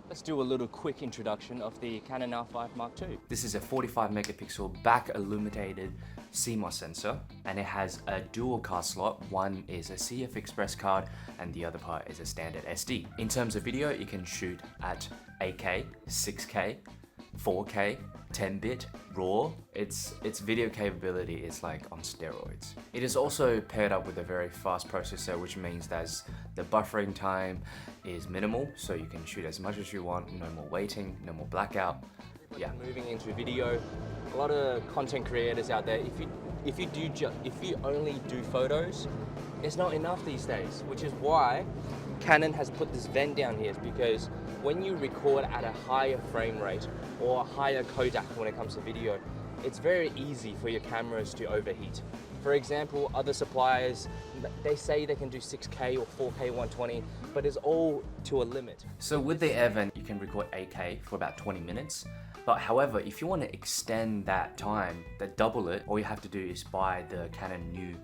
Let's do a little quick introduction of the Canon R5 Mark II. This is a 45 megapixel back-illuminated CMOS sensor, and it has a dual card slot. One is a CF Express card and the other part is a standard SD. In terms of video, you can shoot at 8K, 6K, 4K, 10-bit, RAW. Its video capability is like on steroids. It is also paired up with a very fast processor, which means that the buffering time is minimal, so you can shoot as much as you want, no more waiting, no more blackout. Yeah. Moving into video, a lot of content creators out there, if you only do photos, it's not enough these days, which is why Canon has put this vent down here, because when you record at a higher frame rate or a higher Kodak when it comes to video, it's very easy for your cameras to overheat. For example, other suppliers, they say they can do 6K or 4K 120, but it's all to a limit. So with the air vent, you can record 8K for about 20 minutes. But however, if you want to extend that time, double it, all you have to do is buy the Canon new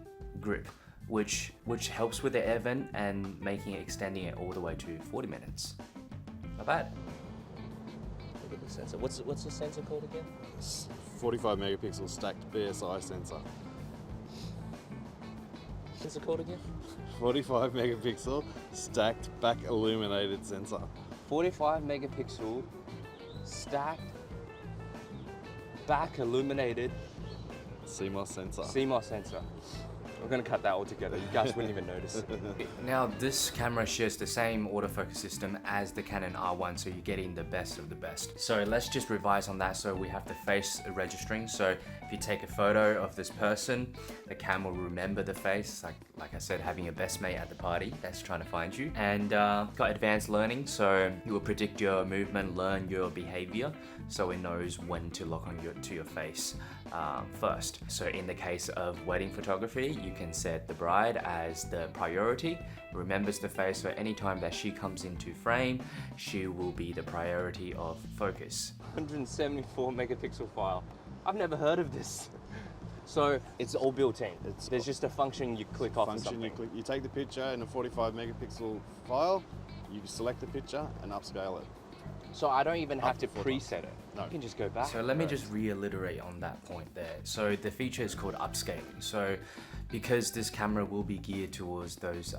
grip, which helps with the air vent and extending it all the way to 40 minutes. Not bad. Look at the sensor. What's the sensor called again? 45 megapixel stacked BSI sensor. What's it called again? 45 megapixel stacked back illuminated sensor. 45 megapixel stacked back illuminated CMOS sensor. CMOS sensor. We're gonna cut that all together. You guys wouldn't even notice. Now this camera shares the same autofocus system as the Canon R1, so you're getting the best of the best. So let's just revise on that. So we have the face registering. So if you take a photo of this person, the camera will remember the face. Like I said, having a best mate at the party that's trying to find you. And got advanced learning, so it will predict your movement, learn your behavior, so it knows when to lock on to your face first. So in the case of wedding photography, you can set the bride as the priority. It remembers the face, so anytime that she comes into frame, she will be the priority of focus. 174 megapixel file. I've never heard of this. So it's all built in. There's just a function you click off. You take the picture in a 45 megapixel file, you select the picture and upscale it. So I don't even have to preset it. No. You can just go back. So let me just reiterate on that point there. So the feature is called upscaling. So because this camera will be geared towards those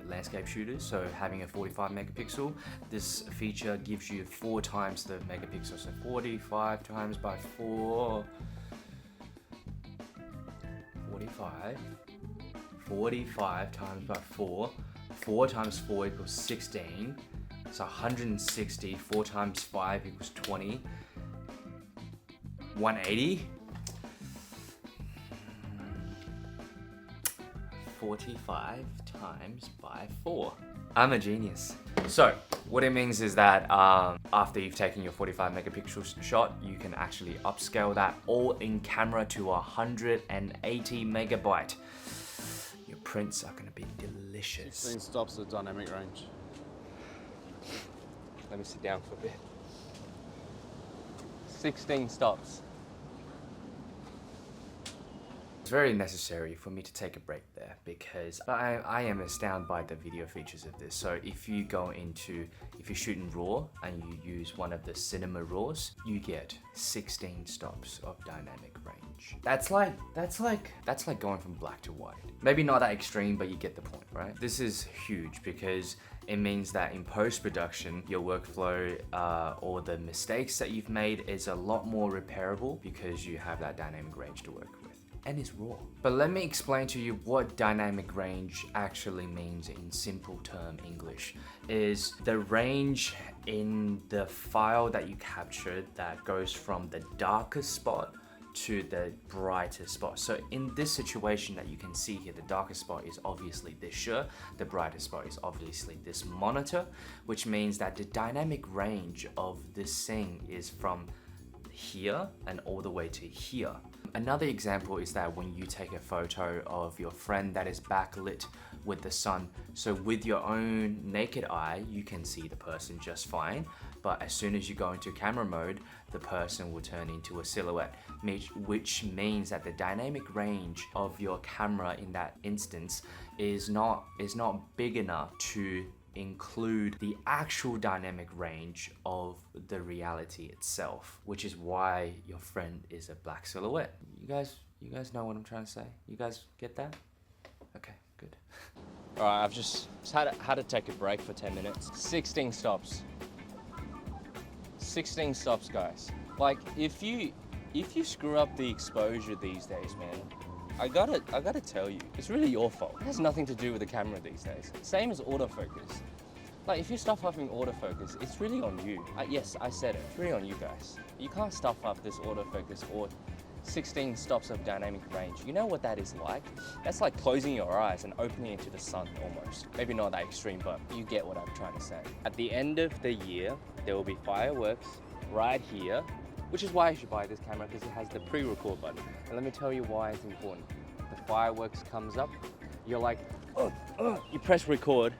landscape shooters, so having a 45 megapixel, this feature gives you 4 times the megapixel. So 45 times by 4, 45 times by 4, 4 times 4 equals 16. So 160, 4 times 5 equals 20. 180. 45 times by 4. I'm a genius. So what it means is that after you've taken your 45 megapixel shot, you can actually upscale that all in camera to 180 megabyte. Your prints are gonna be delicious. 16 stops at dynamic range. Let me sit down for a bit. 16 stops. It's very necessary for me to take a break there because I am astounded by the video features of this. So if you shoot in RAW and you use one of the cinema RAWs, you get 16 stops of dynamic range. That's like going from black to white. Maybe not that extreme, but you get the point, right? This is huge because it means that in post-production, your workflow or the mistakes that you've made is a lot more repairable because you have that dynamic range to work with. And it's RAW. But let me explain to you what dynamic range actually means in simple term English. Is the range in the file that you captured that goes from the darkest spot to the brightest spot. So in this situation that you can see here, the darkest spot is obviously this shirt, the brightest spot is obviously this monitor, which means that the dynamic range of this thing is from here and all the way to here. Another example is that when you take a photo of your friend that is backlit with the sun, so with your own naked eye, you can see the person just fine, but as soon as you go into camera mode, the person will turn into a silhouette, which means that the dynamic range of your camera in that instance is not big enough to include the actual dynamic range of the reality itself, which is why your friend is a black silhouette. You guys know what I'm trying to say? You guys get that? Okay, good. All right, I've just had to take a break for 10 minutes. 16 stops. 16 stops, guys. Like, if you screw up the exposure these days, man, I gotta tell you, it's really your fault. It has nothing to do with the camera these days. Same as autofocus. Like, if you stuff up in autofocus, it's really on you. Yes, I said it. It's really on you guys. You can't stuff up this autofocus or 16 stops of dynamic range. You know what that is like? That's like closing your eyes and opening into the sun almost. Maybe not that extreme, but you get what I'm trying to say. At the end of the year, there will be fireworks right here, which is why you should buy this camera, because it has the pre-record button. And let me tell you why it's important. The fireworks comes up, you're like, you press record,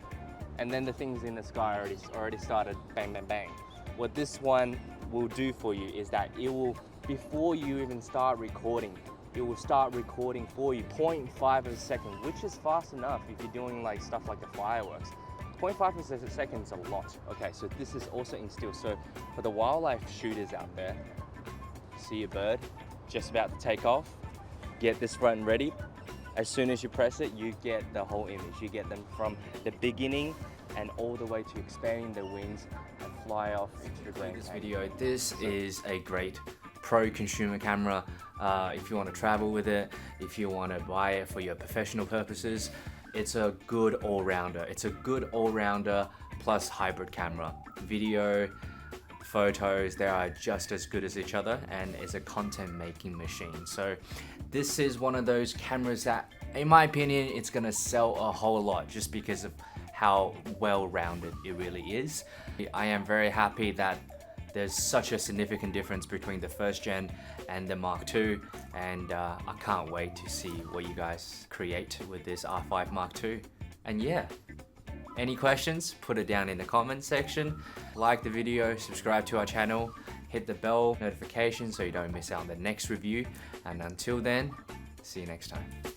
and then the things in the sky already started bang, bang, bang. What this one will do for you is that it will, before you even start recording, it will start recording for you 0.5 of a second, which is fast enough if you're doing like stuff like the fireworks. 0.5 of a second is a lot. Okay, so this is also in still. So for the wildlife shooters out there, see a bird just about to take off, get this button ready. As soon as you press it, you get the whole image. You get them from the beginning and all the way to expanding the wings and fly off into the ground. This video, this is a great pro consumer camera. If you want to travel with it, if you want to buy it for your professional purposes, it's a good all-rounder. It's a good all-rounder plus hybrid camera. Video, photos, they are just as good as each other, and it's a content making machine. So this is one of those cameras that, in my opinion, it's gonna sell a whole lot just because of how well-rounded it really is. I am very happy that there's such a significant difference between the first gen and the Mark II, and I can't wait to see what you guys create with this R5 Mark II. And yeah, any questions, put it down in the comment section. Like the video, subscribe to our channel, hit the bell notification so you don't miss out on the next review. And until then, see you next time.